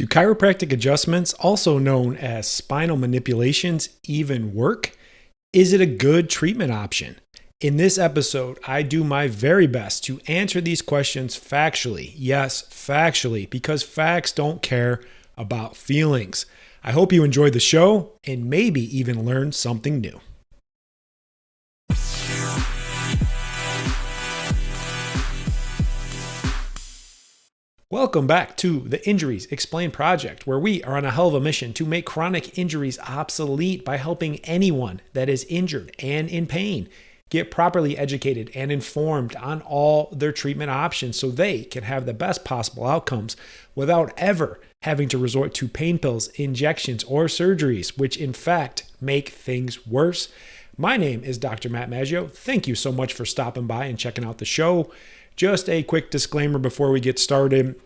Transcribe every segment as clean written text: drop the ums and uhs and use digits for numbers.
Do chiropractic adjustments, also known as spinal manipulations, even work? Is it a good treatment option? In this episode, I do my very best to answer these questions factually. Yes, factually, because facts don't care about feelings. I hope you enjoyed the show and maybe even learned something new. Welcome back to the Injuries Explained project, where we are on a hell of a mission to make chronic injuries obsolete by helping anyone that is injured and in pain get properly educated and informed on all their treatment options so they can have the best possible outcomes without ever having to resort to pain pills, injections, or surgeries, which in fact make things worse. My name is Dr. Matt Maggio. Thank you so much for stopping by and checking out the show. Just a quick disclaimer before we get started.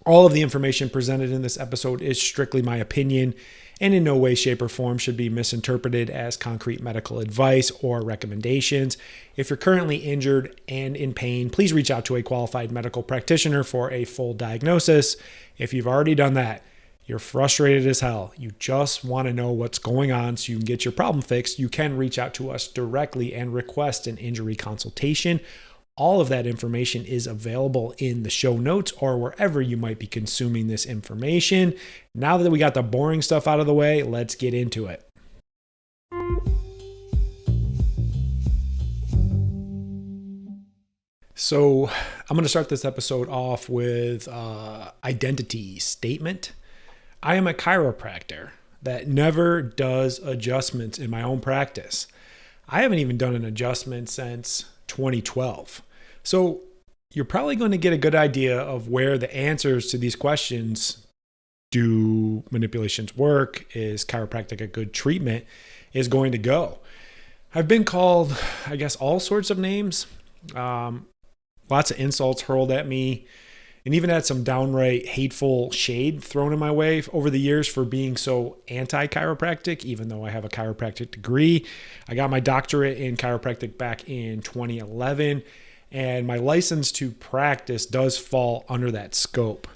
All of the information presented in this episode is strictly my opinion and in no way, shape, or form should be misinterpreted as concrete medical advice or recommendations. If you're currently injured and in pain, please reach out to a qualified medical practitioner for a full diagnosis. If you've already done that, you're frustrated as hell, you just want to know what's going on so you can get your problem fixed, you can reach out to us directly and request an injury consultation. All of that information is available in the show notes or wherever you might be consuming this information. Now that we got the boring stuff out of the way, let's get into it. So I'm going to start this episode off with identity statement. I am a chiropractor that never does adjustments in my own practice. I haven't even done an adjustment since 2012. So you're probably going to get a good idea of where the answers to these questions, do manipulations work, is chiropractic a good treatment, is going to go. I've been called, I guess, all sorts of names, lots of insults hurled at me, and even had some downright hateful shade thrown in my way over the years for being so anti-chiropractic, even though I have a chiropractic degree. I got my doctorate in chiropractic back in 2011, and my license to practice does fall under that scope.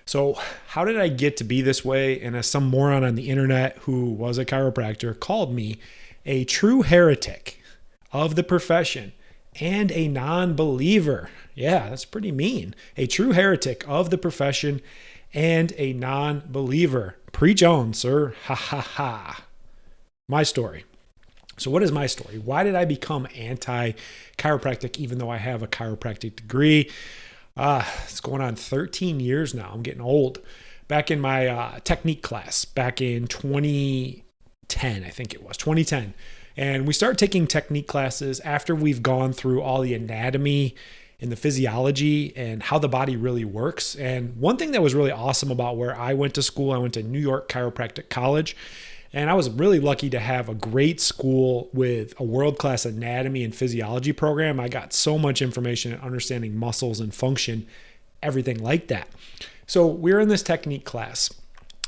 So how did I get to be this way? And as some moron on the internet who was a chiropractor called me a true heretic of the profession and a non-believer. Yeah, that's pretty mean. A true heretic of the profession and a non-believer. Preach on, sir. Ha ha ha. My story. So what is my story? Why did I become anti-chiropractic even though I have a chiropractic degree? It's going on 13 years now. I'm getting old. Back in my technique class, back in 2010, I think it was, 2010. And we start taking technique classes after we've gone through all the anatomy and the physiology and how the body really works. And one thing that was really awesome about where I went to school, I went to New York Chiropractic College, and I was really lucky to have a great school with a world-class anatomy and physiology program. I got so much information and understanding muscles and function, everything like that. So we're in this technique class.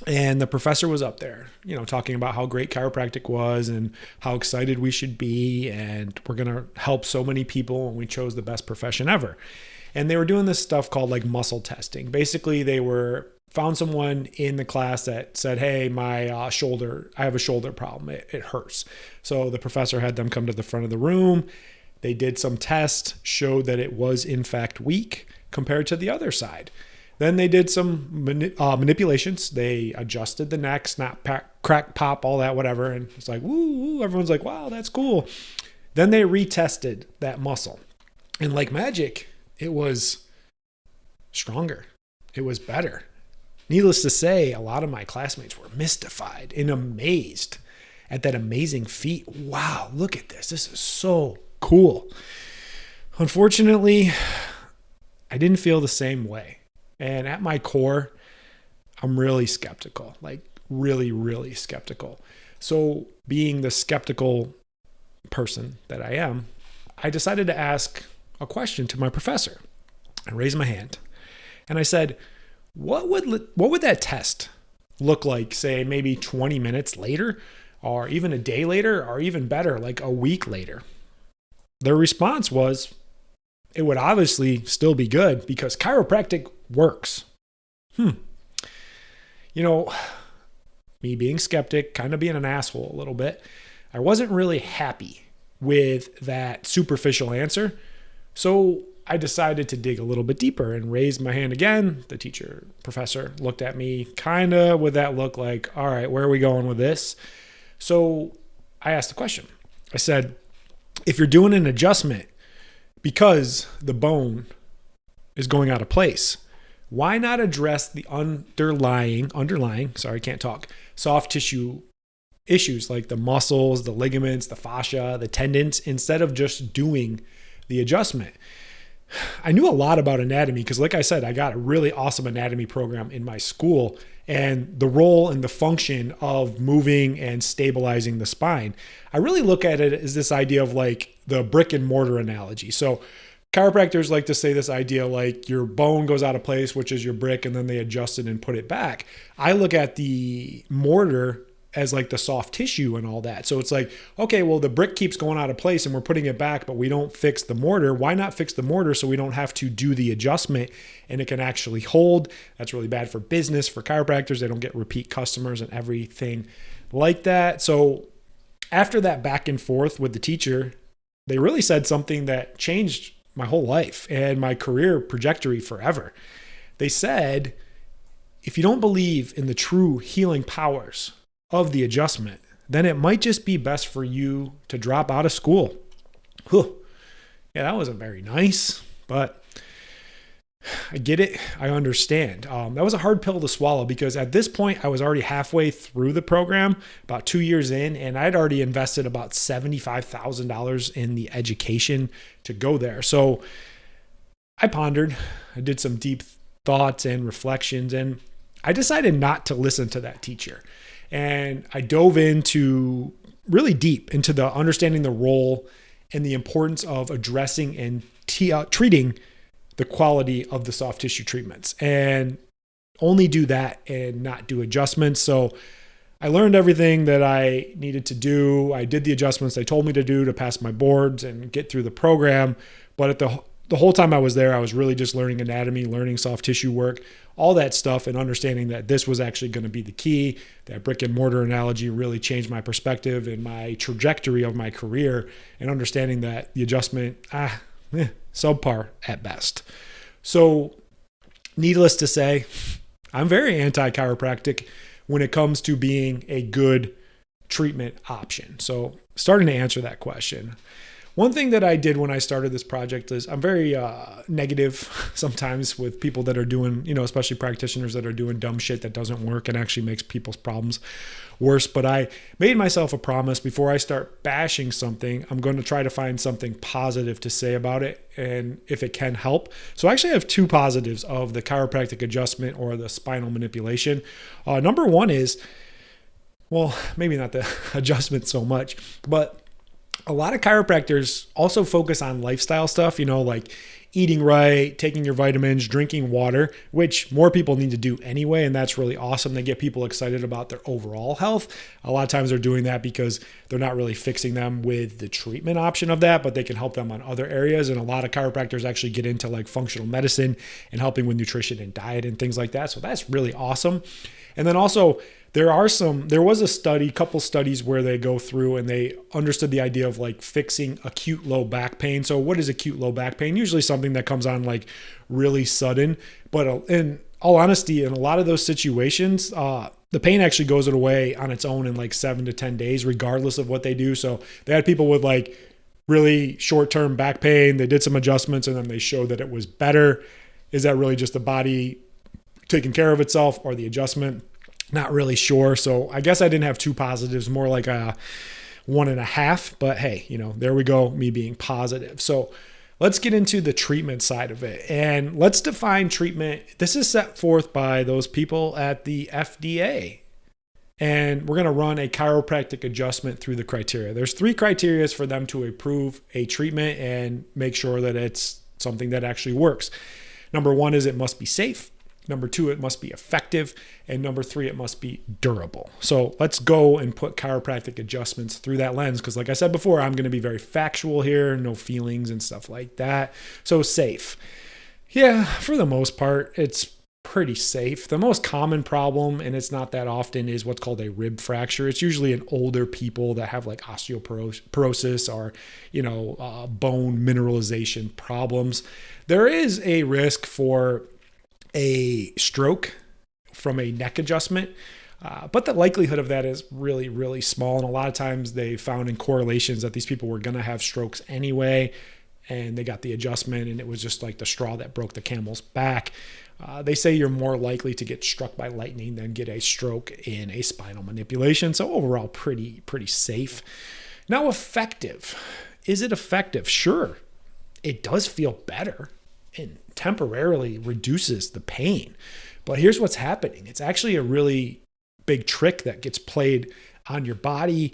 And the professor was up there, talking about how great chiropractic was and how excited we should be. And we're going to help so many people. And we chose the best profession ever. And they were doing this stuff called like muscle testing. Basically, they found someone in the class that said, hey, my shoulder, I have a shoulder problem. It hurts. So the professor had them come to the front of the room. They did some tests, showed that it was in fact weak compared to the other side. Then they did some manipulations. They adjusted the neck, snap, crack, pop, all that, whatever. And it's like, woo, everyone's like, wow, that's cool. Then they retested that muscle. And like magic, it was stronger. It was better. Needless to say, a lot of my classmates were mystified and amazed at that amazing feat. Wow, look at this. This is so cool. Unfortunately, I didn't feel the same way. And at my core, I'm really skeptical, like really, really skeptical. So being the skeptical person that I am, I decided to ask a question to my professor. I raised my hand and I said, what would that test look like, say, maybe 20 minutes later, or even a day later, or even better, like a week later? Their response was, it would obviously still be good because chiropractic works. You know, me being skeptic, kind of being an asshole a little bit, I wasn't really happy with that superficial answer. So I decided to dig a little bit deeper and raised my hand again. The professor looked at me kind of with that look like, all right, where are we going with this? So I asked the question. I said, if you're doing an adjustment because the bone is going out of place, why not address the underlying, sorry, I can't talk, soft tissue issues like the muscles, the ligaments, the fascia, the tendons, instead of just doing the adjustment? I knew a lot about anatomy because, like I said, I got a really awesome anatomy program in my school, and the role and the function of moving and stabilizing the spine. I really look at it as this idea of like the brick and mortar analogy. So chiropractors like to say this idea like your bone goes out of place, which is your brick, and then they adjust it and put it back. I look at the mortar as like the soft tissue and all that. So it's like, okay, well, the brick keeps going out of place and we're putting it back, but we don't fix the mortar. Why not fix the mortar so we don't have to do the adjustment and it can actually hold? That's really bad for business, for chiropractors. They don't get repeat customers and everything like that. So after that back and forth with the teacher, they really said something that changed my whole life and my career trajectory forever. They said, if you don't believe in the true healing powers of the adjustment, then it might just be best for you to drop out of school. Whew. Yeah, that wasn't very nice, but I get it. I understand. That was a hard pill to swallow because at this point I was already halfway through the program, about 2 years in, and I'd already invested about $75,000 in the education to go there. So I pondered, I did some deep thoughts and reflections, and I decided not to listen to that teacher. And I dove into really deep into the understanding the role and the importance of addressing and treating the quality of the soft tissue treatments, and only do that and not do adjustments. So I learned everything that I needed to do. I did the adjustments they told me to do to pass my boards and get through the program. But at the whole time I was there, I was really just learning anatomy, learning soft tissue work, all that stuff, and understanding that this was actually going to be the key. That brick and mortar analogy really changed my perspective and my trajectory of my career, and understanding that the adjustment, subpar at best. So needless to say, I'm very anti-chiropractic when it comes to being a good treatment option. So starting to answer that question. One thing that I did when I started this project is I'm very negative sometimes with people that are doing, especially practitioners that are doing dumb shit that doesn't work and actually makes people's problems worse. But I made myself a promise before I start bashing something, I'm going to try to find something positive to say about it and if it can help. So I actually have two positives of the chiropractic adjustment or the spinal manipulation. Number one is, well, maybe not the adjustment so much, but a lot of chiropractors also focus on lifestyle stuff, like eating right, taking your vitamins, drinking water, which more people need to do anyway. And that's really awesome. They get people excited about their overall health. A lot of times they're doing that because they're not really fixing them with the treatment option of that, but they can help them on other areas. And a lot of chiropractors actually get into like functional medicine and helping with nutrition and diet and things like that. So that's really awesome. And then also, there was a couple studies where they go through and they understood the idea of like fixing acute low back pain. So what is acute low back pain? Usually something that comes on like really sudden, but in all honesty, in a lot of those situations, the pain actually goes away on its own in like 7 to 10 days, regardless of what they do. So they had people with like really short-term back pain. They did some adjustments and then they showed that it was better. Is that really just the body taking care of itself or the adjustment? Not really sure. So I guess I didn't have two positives, more like a 1.5, but hey, there we go. Me being positive. So let's get into the treatment side of it and let's define treatment. This is set forth by those people at the FDA, and we're going to run a chiropractic adjustment through the criteria. There's 3 criteria for them to approve a treatment and make sure that it's something that actually works. Number 1 is it must be safe. Number 2, it must be effective. And number 3, it must be durable. So let's go and put chiropractic adjustments through that lens. Because like I said before, I'm going to be very factual here, no feelings and stuff like that. So safe. Yeah, for the most part, it's pretty safe. The most common problem, and it's not that often, is what's called a rib fracture. It's usually in older people that have like osteoporosis or, bone mineralization problems. There is a risk for a stroke from a neck adjustment, but the likelihood of that is really, really small. And a lot of times they found in correlations that these people were going to have strokes anyway, and they got the adjustment, and it was just like the straw that broke the camel's back. They say you're more likely to get struck by lightning than get a stroke in a spinal manipulation. So overall, pretty safe. Now, effective. Is it effective? Sure. It does feel better and temporarily reduces the pain. But here's what's happening. It's actually a really big trick that gets played on your body,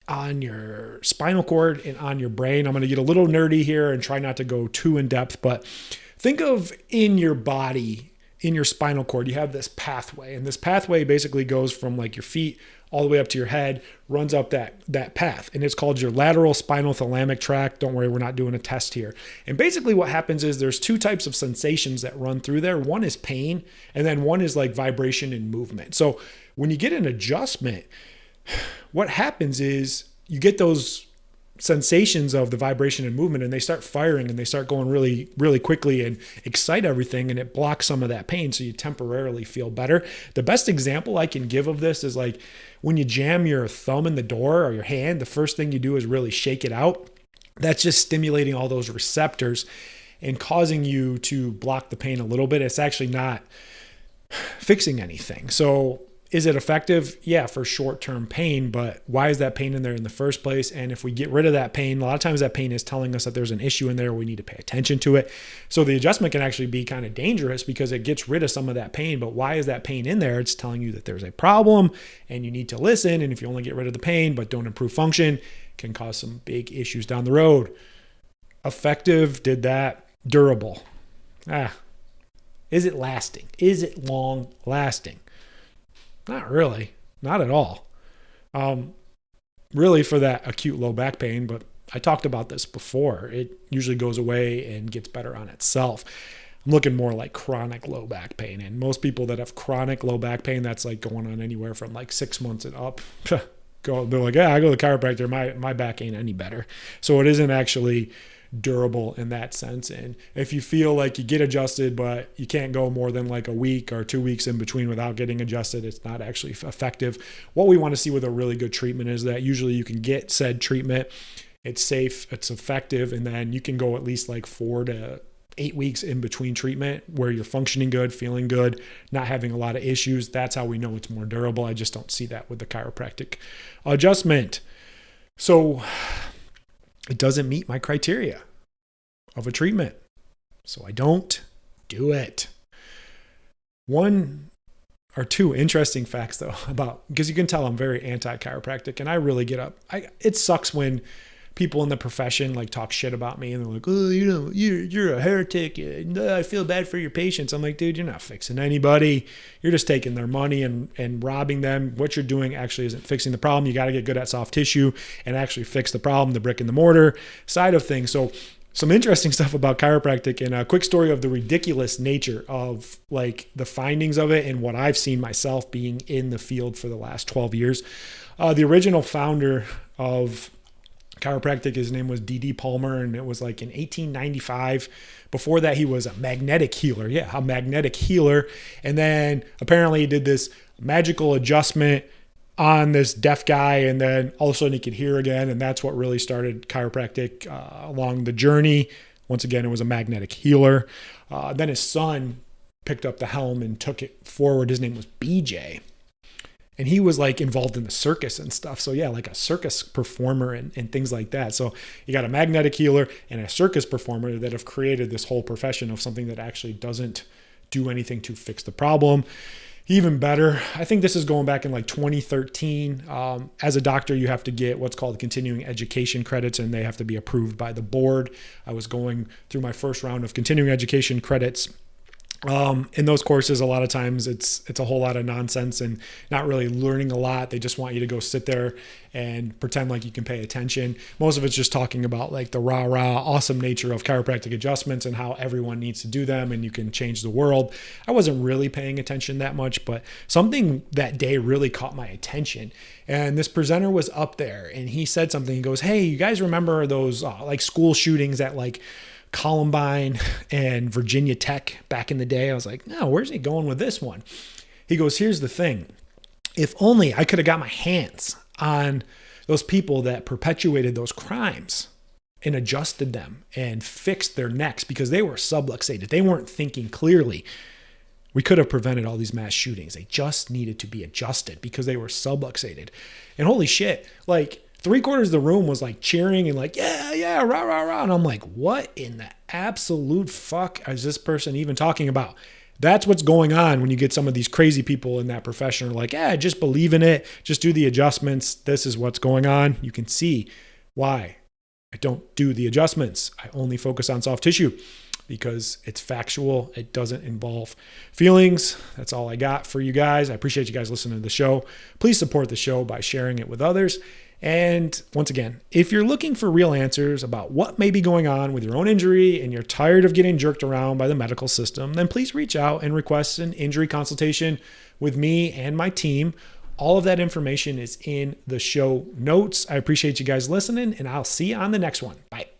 on your spinal cord, and on your brain. I'm going to get a little nerdy here and try not to go too in depth, but think of in your body, in your spinal cord, you have this pathway, and this pathway basically goes from like your feet all the way up to your head, runs up that path, and it's called your lateral spinal thalamic tract. Don't worry, we're not doing a test here. And basically what happens is there's two types of sensations that run through there. One is pain, and then one is like vibration and movement. So when you get an adjustment, what happens is you get those sensations of the vibration and movement, and they start firing and they start going really, really quickly and excite everything, and it blocks some of that pain. So you temporarily feel better. The best example I can give of this is like when you jam your thumb in the door or your hand, the first thing you do is really shake it out. That's just stimulating all those receptors and causing you to block the pain a little bit. It's actually not fixing anything. So is it effective? Yeah, for short-term pain, but why is that pain in there in the first place? And if we get rid of that pain, a lot of times that pain is telling us that there's an issue in there. We need to pay attention to it. So the adjustment can actually be kind of dangerous because it gets rid of some of that pain. But why is that pain in there? It's telling you that there's a problem and you need to listen. And if you only get rid of the pain but don't improve function, it can cause some big issues down the road. Effective, did that. Durable. Is it lasting? Is it long lasting? Not really, not at all. Really for that acute low back pain, but I talked about this before. It usually goes away and gets better on itself. I'm looking more like chronic low back pain. And most people that have chronic low back pain, that's like going on anywhere from like 6 months and up. They're like, yeah, I go to the chiropractor, my back ain't any better. So it isn't actually durable in that sense. And if you feel like you get adjusted, but you can't go more than like a week or 2 weeks in between without getting adjusted, it's not actually effective. What we want to see with a really good treatment is that usually you can get said treatment, it's safe, it's effective, and then you can go at least like 4 to 8 weeks in between treatment where you're functioning good, feeling good, not having a lot of issues. That's how we know it's more durable. I just don't see that with the chiropractic adjustment. So it doesn't meet my criteria of a treatment. So I don't do it. 1 or 2 interesting facts though because you can tell I'm very anti-chiropractic, and I really get up. It sucks when people in the profession like talk shit about me and they're like, oh, you're a heretic. I feel bad for your patients. I'm like, dude, you're not fixing anybody. You're just taking their money and robbing them. What you're doing actually isn't fixing the problem. You got to get good at soft tissue and actually fix the problem, the brick and the mortar side of things. So some interesting stuff about chiropractic, and a quick story of the ridiculous nature of like the findings of it and what I've seen myself being in the field for the last 12 years. The original founder of chiropractic, his name was D.D. Palmer, and it was like in 1895. Before that, he was a magnetic healer. Yeah, a magnetic healer. And then apparently he did this magical adjustment on this deaf guy, and then all of a sudden he could hear again, and that's what really started chiropractic along the journey. Once again, it was a magnetic healer. Then his son picked up the helm and took it forward. His name was BJ. And he was like involved in the circus and stuff. So yeah, like a circus performer and things like that. So you got a magnetic healer and a circus performer that have created this whole profession of something that actually doesn't do anything to fix the problem. Even better, I think this is going back in like 2013. As a doctor, you have to get what's called continuing education credits, and they have to be approved by the board. I was going through my first round of continuing education credits In those courses, a lot of times it's a whole lot of nonsense and not really learning a lot. They just want you to go sit there and pretend like you can pay attention. Most of it's just talking about like the rah-rah awesome nature of chiropractic adjustments and how everyone needs to do them and you can change the world. I wasn't really paying attention that much, but something that day really caught my attention. And this presenter was up there and he said something. He goes, "Hey, you guys remember those like school shootings at like Columbine and Virginia Tech back in the day?" I was like, "No, where's he going with this one?" He goes, "Here's the thing. If only I could have got my hands on those people that perpetuated those crimes and adjusted them and fixed their necks because they were subluxated. They weren't thinking clearly. We could have prevented all these mass shootings. They just needed to be adjusted because they were subluxated." And holy shit, like 3/4 of the room was like cheering and like, yeah, rah, rah, rah. And I'm like, what in the absolute fuck is this person even talking about? That's what's going on when you get some of these crazy people in that profession are like, just believe in it. Just do the adjustments. This is what's going on. You can see why I don't do the adjustments. I only focus on soft tissue because it's factual. It doesn't involve feelings. That's all I got for you guys. I appreciate you guys listening to the show. Please support the show by sharing it with others. And once again, if you're looking for real answers about what may be going on with your own injury and you're tired of getting jerked around by the medical system, then please reach out and request an injury consultation with me and my team. All of that information is in the show notes. I appreciate you guys listening, and I'll see you on the next one. Bye.